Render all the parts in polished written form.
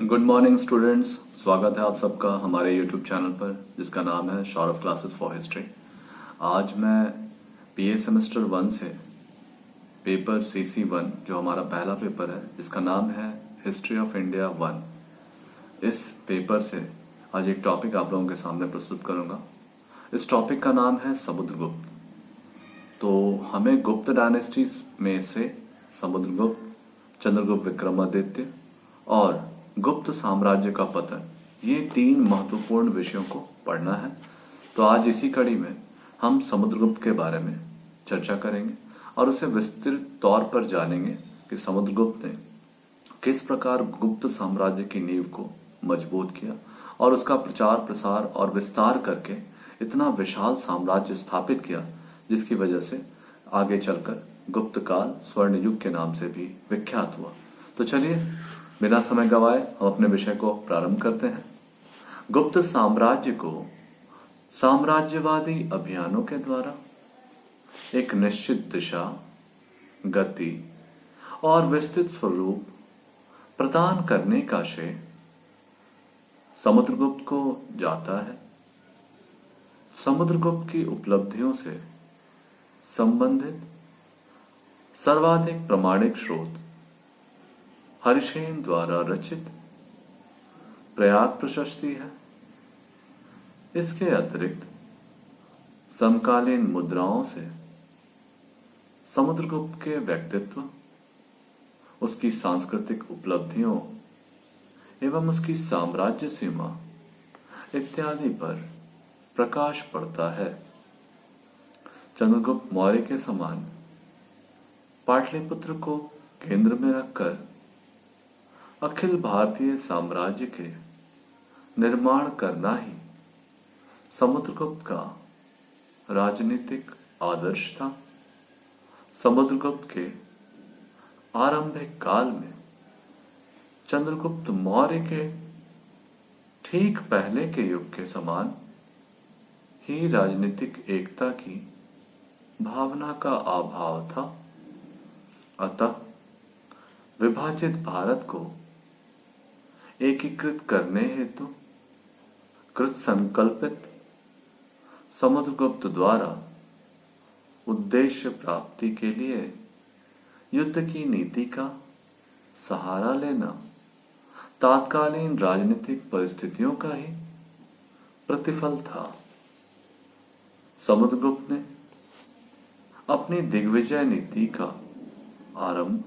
Good morning students. स्वागत है आप सबका हमारे यूट्यूब चैनल पर जिसका नाम है सौरभ क्लासेस फॉर हिस्ट्री। आज मैं बीए सेमेस्टर 1 से पेपर CC1 जो हमारा पहला पेपर है जिसका नाम है हिस्ट्री ऑफ इंडिया 1, इस पेपर से आज एक टॉपिक आप लोगों के सामने प्रस्तुत करूंगा। इस टॉपिक का नाम है समुद्रगुप्त। तो हमें गुप्त डायनेस्टीज में से समुद्रगुप्त, चंद्रगुप्त विक्रमादित्य और गुप्त साम्राज्य का पतन, ये 3 महत्वपूर्ण विषयों को पढ़ना है। तो आज इसी कड़ी में हम समुद्रगुप्त के बारे में चर्चा करेंगे और उसे विस्तृत तौर पर जानेंगे कि समुद्रगुप्त ने किस प्रकार गुप्त साम्राज्य की नींव को मजबूत किया और उसका प्रचार प्रसार और विस्तार करके इतना विशाल साम्राज्य स्थापित किया जिसकी वजह से आगे चलकर गुप्त काल स्वर्ण युग के नाम से भी विख्यात हुआ। तो चलिए बिना समय गवाए हम अपने विषय को प्रारंभ करते हैं। गुप्त साम्राज्य को साम्राज्यवादी अभियानों के द्वारा एक निश्चित दिशा, गति और विस्तृत स्वरूप प्रदान करने का श्रेय समुद्रगुप्त को जाता है। समुद्रगुप्त की उपलब्धियों से संबंधित सर्वाधिक प्रामाणिक स्रोत हरिसेन द्वारा रचित प्रयाग प्रशस्ति है। इसके अतिरिक्त समकालीन मुद्राओं से समुद्रगुप्त के व्यक्तित्व, उसकी सांस्कृतिक उपलब्धियों एवं उसकी साम्राज्य सीमा इत्यादि पर प्रकाश पड़ता है। चंद्रगुप्त मौर्य के समान पाटलिपुत्र को केंद्र में रखकर अखिल भारतीय साम्राज्य के निर्माण करना ही समुद्रगुप्त का राजनीतिक आदर्श था। समुद्रगुप्त के आरंभिक काल में चंद्रगुप्त मौर्य के ठीक पहले के युग के समान ही राजनीतिक एकता की भावना का अभाव था। अतः विभाजित भारत को एकीकृत करने हेतु कृत संकल्पित समुद्रगुप्त द्वारा उद्देश्य प्राप्ति के लिए युद्ध की नीति का सहारा लेना तात्कालीन राजनीतिक परिस्थितियों का ही प्रतिफल था। समुद्रगुप्त ने अपनी दिग्विजय नीति का आरंभ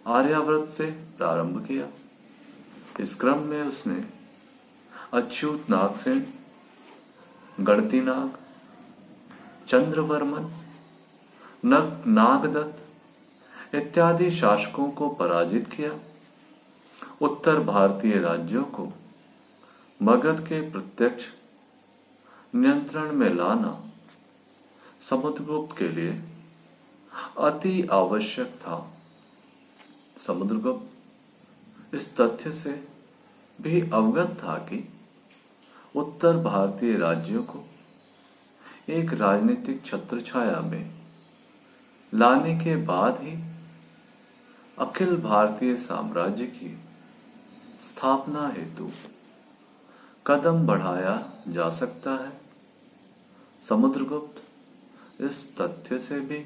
आर्यावर्त से प्रारंभ किया। इस क्रम में उसने अच्युत नागसेन, गणतिनाग, चंद्रवर्मन, नागदत्त इत्यादि शासकों को पराजित किया। उत्तर भारतीय राज्यों को मगध के प्रत्यक्ष नियंत्रण में लाना समुद्रगुप्त के लिए अति आवश्यक था। समुद्रगुप्त इस तथ्य से भी अवगत था कि उत्तर भारतीय राज्यों को एक राजनीतिक छत्रछाया में लाने के बाद ही अखिल भारतीय साम्राज्य की स्थापना हेतु कदम बढ़ाया जा सकता है। समुद्रगुप्त इस तथ्य से भी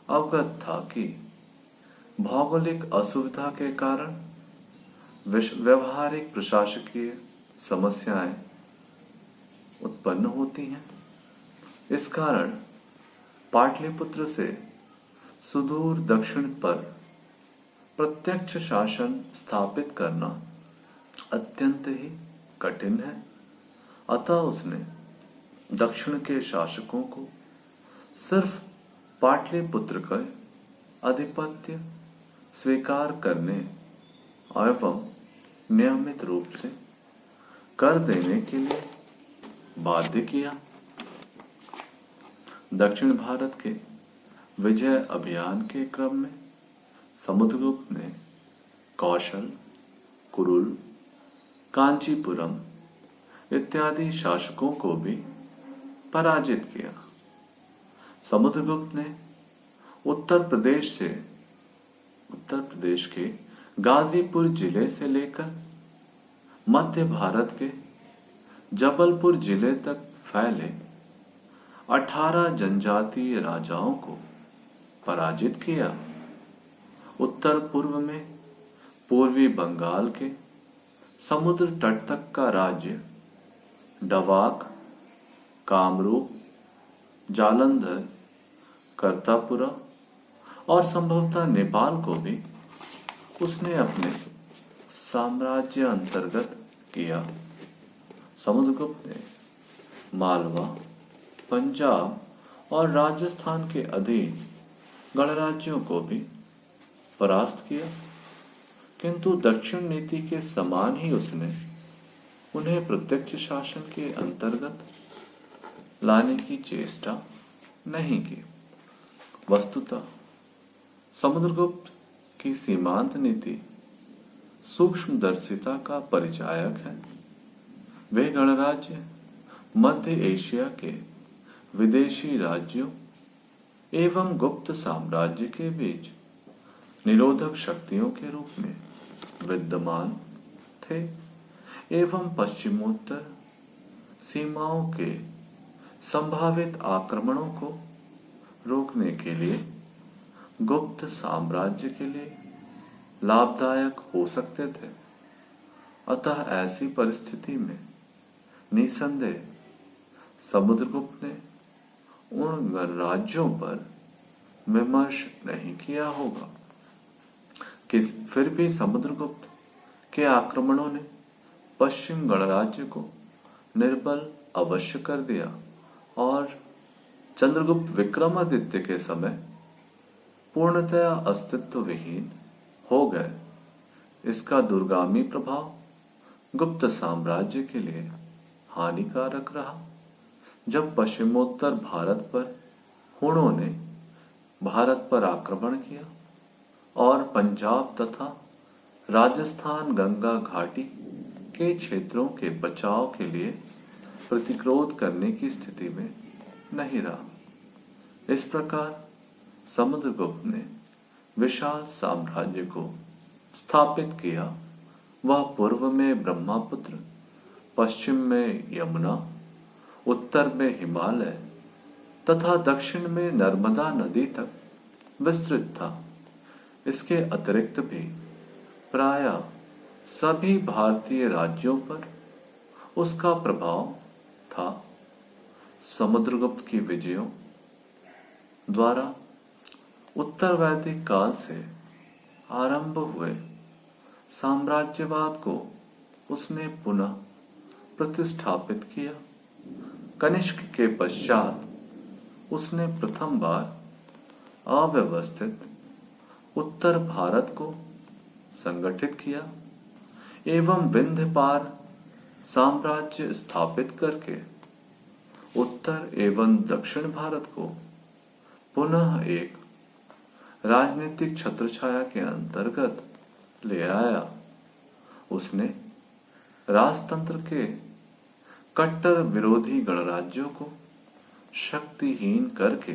अवगत था कि भौगोलिक असुविधा के कारण व्यवहारिक प्रशासकीय समस्याएं उत्पन्न होती हैं। इस कारण पाटलिपुत्र से सुदूर दक्षिण पर प्रत्यक्ष शासन स्थापित करना अत्यंत ही कठिन है। अतः उसने दक्षिण के शासकों को सिर्फ पाटलिपुत्र का आधिपत्य स्वीकार करने एवं नियमित रूप से कर देने के लिए बाध्य किया। दक्षिण भारत के विजय अभियान के क्रम में समुद्रगुप्त ने कौशल, कुरुल, कांचीपुरम इत्यादि शासकों को भी पराजित किया। समुद्रगुप्त ने उत्तर प्रदेश के गाजीपुर जिले से लेकर मध्य भारत के जबलपुर जिले तक फैले 18 जनजातीय राजाओं को पराजित किया। उत्तर पूर्व में पूर्वी बंगाल के समुद्र तट तक का राज्य डवाक, कामरूप, जालंधर, करतापुरा और संभवतः नेपाल को भी उसने अपने साम्राज्य अंतर्गत किया। समुद्रगुप्त ने मालवा, पंजाब और राजस्थान के अधीन गणराज्यों को भी परास्त किया, किंतु दक्षिण नीति के समान ही उसने उन्हें प्रत्यक्ष शासन के अंतर्गत लाने की चेष्टा नहीं की। वस्तुतः समुद्रगुप्त की सीमांत नीति सूक्ष्मदर्शिता का परिचायक है। वे गणराज्य मध्य एशिया के विदेशी राज्यों एवं गुप्त साम्राज्य के बीच निरोधक शक्तियों के रूप में विद्यमान थे एवं पश्चिमोत्तर सीमाओं के संभावित आक्रमणों को रोकने के लिए गुप्त साम्राज्य के लिए लाभदायक हो सकते थे। अतः ऐसी परिस्थिति में निसंदेह समुद्रगुप्त ने उन गणराज्यों पर विमर्श नहीं किया होगा। फिर भी समुद्रगुप्त के आक्रमणों ने पश्चिम गणराज्य को निर्बल अवश्य कर दिया और चंद्रगुप्त विक्रमादित्य के समय पूर्णतया अस्तित्व विहीन हो गए। इसका दूरगामी प्रभाव गुप्त साम्राज्य के लिए हानिकारक रहा। जब पश्चिमोत्तर भारत पर हुणों ने भारत पर आक्रमण किया और पंजाब तथा राजस्थान गंगा घाटी के क्षेत्रों के बचाव के लिए प्रतिरोध करने की स्थिति में नहीं रहा। इस प्रकार समुद्रगुप्त ने विशाल साम्राज्य को स्थापित किया। वह पूर्व में ब्रह्मपुत्र, पश्चिम में यमुना, उत्तर में हिमालय तथा दक्षिण में नर्मदा नदी तक विस्तृत था। इसके अतिरिक्त भी प्रायः सभी भारतीय राज्यों पर उसका प्रभाव था। समुद्रगुप्त की विजयों द्वारा उत्तर वैदिक काल से आरंभ हुए साम्राज्यवाद को उसने पुनः प्रतिष्ठापित किया। कनिष्क के पश्चात उसने प्रथम बार अव्यवस्थित उत्तर भारत को संगठित किया एवं विंध्य पार साम्राज्य स्थापित करके उत्तर एवं दक्षिण भारत को पुनः एक राजनीतिक छत्रछाया के अंतर्गत ले आया। उसने राजतंत्र के कट्टर विरोधी गणराज्यों को शक्तिहीन करके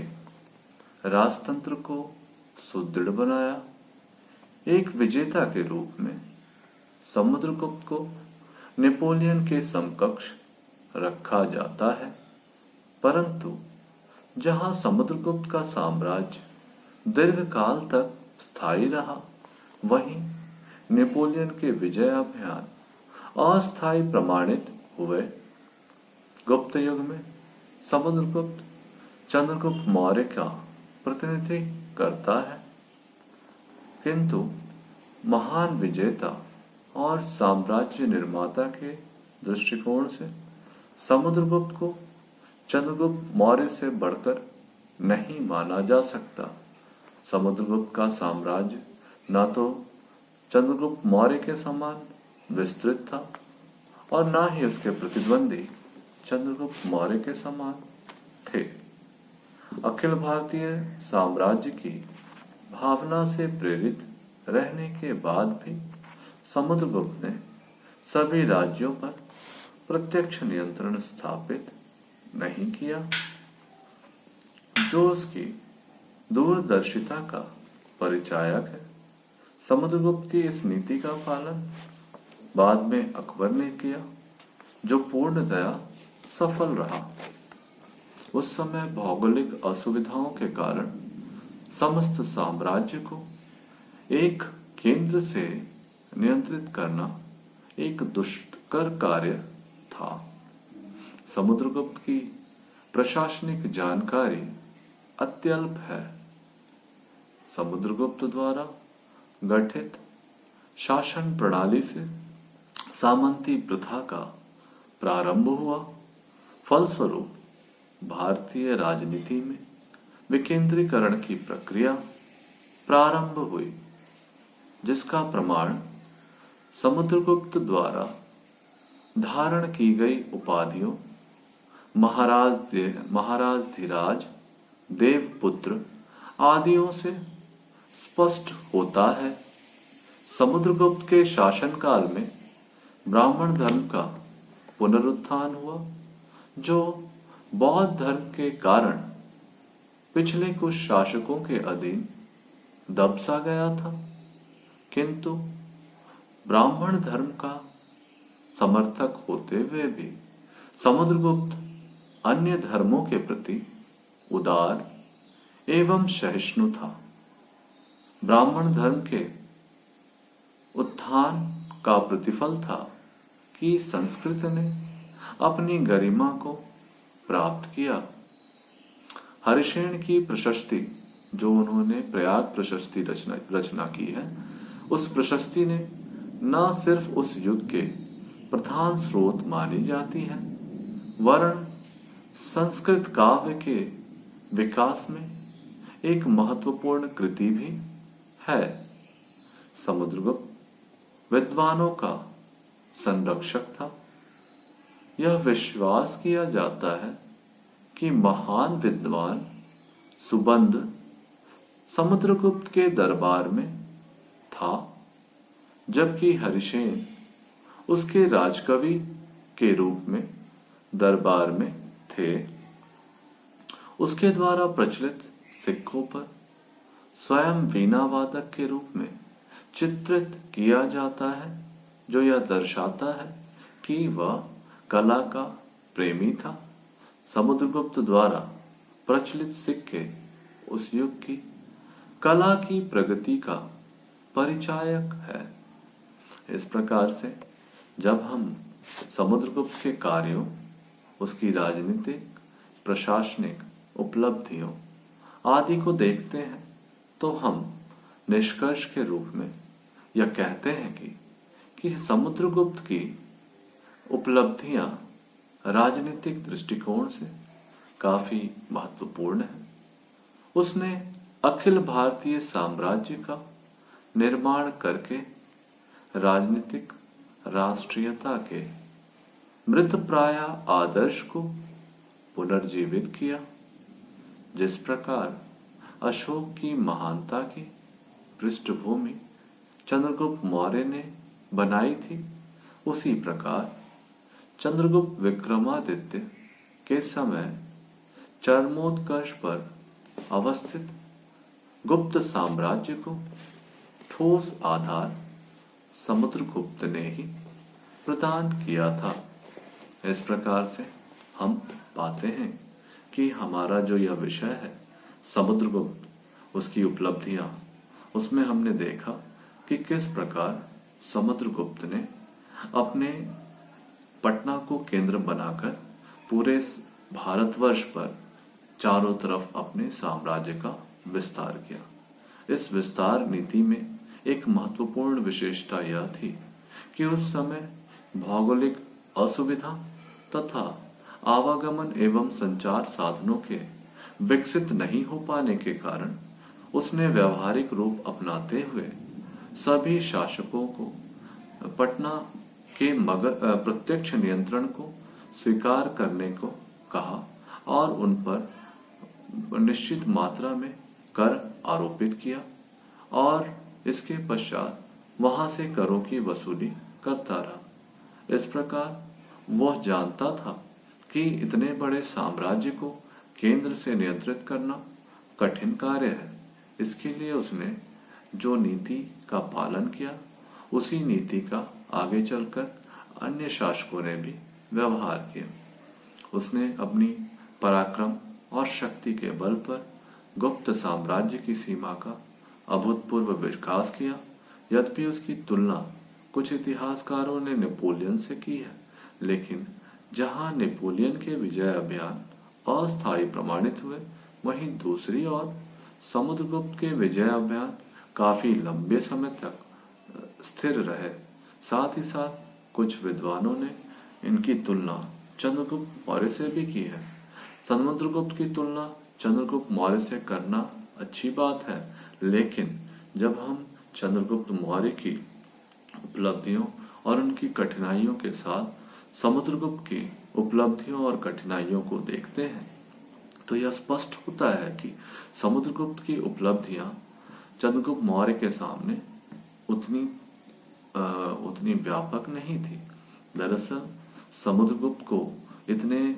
राजतंत्र को सुदृढ़ बनाया। एक विजेता के रूप में समुद्रगुप्त को नेपोलियन के समकक्ष रखा जाता है, परंतु जहां समुद्रगुप्त का साम्राज्य दीर्घकाल तक स्थायी रहा, वहीं नेपोलियन के विजय अभियान अस्थायी प्रमाणित हुए। गुप्त युग में समुद्रगुप्त चंद्रगुप्त मौर्य का प्रतिनिधि करता है, किंतु महान विजेता और साम्राज्य निर्माता के दृष्टिकोण से समुद्रगुप्त को चंद्रगुप्त मौर्य से बढ़कर नहीं माना जा सकता। समुद्रगुप्त का साम्राज्य न तो चंद्रगुप्त मौर्य के समान विस्तृत था और न ही उसके प्रतिद्वंदी चंद्रगुप्त मौर्य के समान थे। अखिल भारतीय साम्राज्य की भावना से प्रेरित रहने के बाद भी समुद्रगुप्त ने सभी राज्यों पर प्रत्यक्ष नियंत्रण स्थापित नहीं किया। जो उसकी दूरदर्शिता का परिचायक है। समुद्रगुप्त की इस नीति का पालन बाद में अकबर ने किया, जो पूर्णतया सफल रहा। उस समय भौगोलिक असुविधाओं के कारण समस्त साम्राज्य को एक केंद्र से नियंत्रित करना एक दुष्कर कार्य था। समुद्रगुप्त की प्रशासनिक जानकारी अत्यल्प है। समुद्रगुप्त द्वारा गठित शासन प्रणाली से सामंती प्रथा का प्रारंभ हुआ। फलस्वरूप भारतीय राजनीति में विकेंद्रीकरण की प्रक्रिया प्रारंभ हुई, जिसका प्रमाण समुद्रगुप्त द्वारा धारण की गई उपाधियों महाराजधिराज, देवपुत्र आदियों से स्पष्ट होता है। समुद्रगुप्त के शासनकाल में ब्राह्मण धर्म का पुनरुत्थान हुआ, जो बौद्ध धर्म के कारण पिछले कुछ शासकों के अधीन दब सा गया था। किंतु ब्राह्मण धर्म का समर्थक होते हुए भी समुद्रगुप्त अन्य धर्मों के प्रति उदार एवं सहिष्णु था। ब्राह्मण धर्म के उत्थान का प्रतिफल था कि संस्कृत ने अपनी गरिमा को प्राप्त किया। हरिसेन की प्रशस्ति, जो उन्होंने प्रयाग प्रशस्ति रचना की है, उस प्रशस्ति ने न सिर्फ उस युग के प्रधान स्रोत मानी जाती है, वरन संस्कृत काव्य के विकास में एक महत्वपूर्ण कृति भी है। समुद्रगुप्त विद्वानों का संरक्षक था। यह विश्वास किया जाता है कि महान विद्वान सुबंध समुद्रगुप्त के दरबार में था, जबकि हरिसेन उसके राजकवि के रूप में दरबार में थे। उसके द्वारा प्रचलित सिक्कों पर स्वयं वीणावादक के रूप में चित्रित किया जाता है, जो यह दर्शाता है कि वह कला का प्रेमी था। समुद्रगुप्त द्वारा प्रचलित सिक्के उस युग की कला की प्रगति का परिचायक है। इस प्रकार से जब हम समुद्रगुप्त के कार्यों, उसकी राजनीतिक, प्रशासनिक उपलब्धियों आदि को देखते हैं, तो हम निष्कर्ष के रूप में यह कहते हैं कि समुद्रगुप्त की उपलब्धियां राजनीतिक दृष्टिकोण से काफी महत्वपूर्ण है। उसने अखिल भारतीय साम्राज्य का निर्माण करके राजनीतिक राष्ट्रीयता के मृतप्राय आदर्श को पुनर्जीवित किया। जिस प्रकार अशोक की महानता की पृष्ठभूमि चंद्रगुप्त मौर्य ने बनाई थी, उसी प्रकार चंद्रगुप्त विक्रमादित्य के समय चरमोत्कर्ष पर अवस्थित गुप्त साम्राज्य को ठोस आधार समुद्रगुप्त ने ही प्रदान किया था। इस प्रकार से हम पाते हैं कि हमारा जो यह विषय है समुद्रगुप्त, उसकी उपलब्धियां, उसमें हमने देखा कि किस प्रकार समुद्रगुप्त ने अपने पटना को केंद्र बनाकर पूरे भारतवर्ष पर चारों तरफ अपने साम्राज्य का विस्तार किया। इस विस्तार नीति में एक महत्वपूर्ण विशेषता यह थी कि उस समय भौगोलिक असुविधा तथा आवागमन एवं संचार साधनों के विकसित नहीं हो पाने के कारण उसने व्यवहारिक रूप अपनाते हुए सभी शासकों को पटना के प्रत्यक्ष नियंत्रण को स्वीकार करने को कहा और उन पर निश्चित मात्रा में कर आरोपित किया और इसके पश्चात वहां से करों की वसूली करता रहा। इस प्रकार वह जानता था कि इतने बड़े साम्राज्य को केंद्र से नियंत्रित करना कठिन कार्य है। इसके लिए उसने जो नीति का पालन किया, उसी नीति का आगे चलकर अन्य शासकों ने भी व्यवहार किया। उसने अपनी पराक्रम और शक्ति के बल पर गुप्त साम्राज्य की सीमा का अभूतपूर्व विकास किया। यद्यपि उसकी तुलना कुछ इतिहासकारों ने नेपोलियन से की है, लेकिन जहां नेपोलियन के विजय अभियान अस्थायी प्रमाणित हुए, वहीं दूसरी ओर समुद्रगुप्त के विजय अभियान काफी लंबे समय तक स्थिर रहे। साथ ही साथ कुछ विद्वानों ने इनकी तुलना चंद्रगुप्त मौर्य से भी की है। समुद्रगुप्त की तुलना चंद्रगुप्त मौर्य से करना अच्छी बात है, लेकिन जब हम चंद्रगुप्त मौर्य की उपलब्धियों और उनकी कठिनाइयों के साथ समुद्रगुप्त की उपलब्धियों और कठिनाइयों को देखते हैं, तो यह स्पष्ट होता है कि समुद्रगुप्त की उपलब्धियां चंद्रगुप्त मौर्य के सामने उतनी व्यापक नहीं थी। दरअसल समुद्रगुप्त को इतने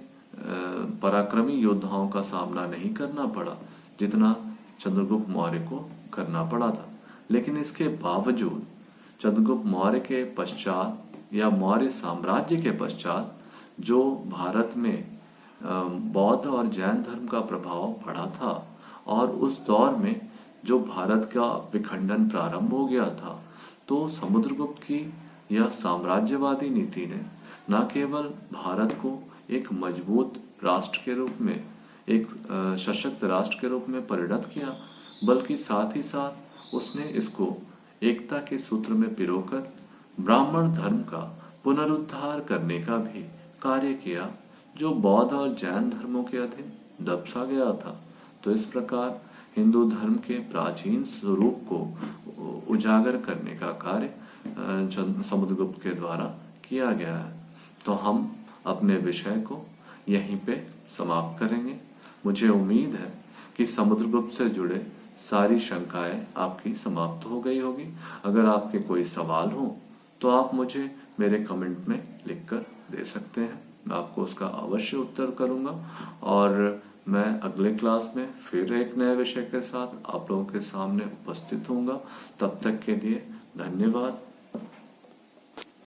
पराक्रमी योद्धाओं का सामना नहीं करना पड़ा जितना चंद्रगुप्त मौर्य को करना पड़ा था। लेकिन इसके बावजूद चंद्रगुप्त मौर्य के पश्चात या मौर्य साम्राज्य के पश्चात जो भारत में बौद्ध और जैन धर्म का प्रभाव पड़ा था, और उस दौर में जो भारत का विखंडन प्रारंभ हो गया था, तो समुद्रगुप्त की यह साम्राज्यवादी नीति ने न केवल भारत को एक मजबूत राष्ट्र के रूप में, एक सशक्त राष्ट्र के रूप में परिणत किया, बल्कि साथ ही साथ उसने इसको एकता के सूत्र में पिरोकर ब्राह्मण धर्म का पुनरुद्धार करने का भी कार्य किया, जो बौद्ध और जैन धर्मों के अधीन दबसा गया था। तो इस प्रकार हिंदू धर्म के प्राचीन स्वरूप को उजागर करने का कार्य समुद्रगुप्त के द्वारा किया गया है। तो हम अपने विषय को यहीं पे समाप्त करेंगे। मुझे उम्मीद है कि समुद्रगुप्त से जुड़े सारी शंकाएं आपकी समाप्त हो गई होगी। अगर आपके कोई सवाल हो तो आप मुझे मेरे कमेंट में लिखकर दे सकते हैं, मैं आपको उसका अवश्य उत्तर करूंगा। और मैं अगले क्लास में फिर एक नए विषय के साथ आप लोगों के सामने उपस्थित होऊंगा। तब तक के लिए धन्यवाद।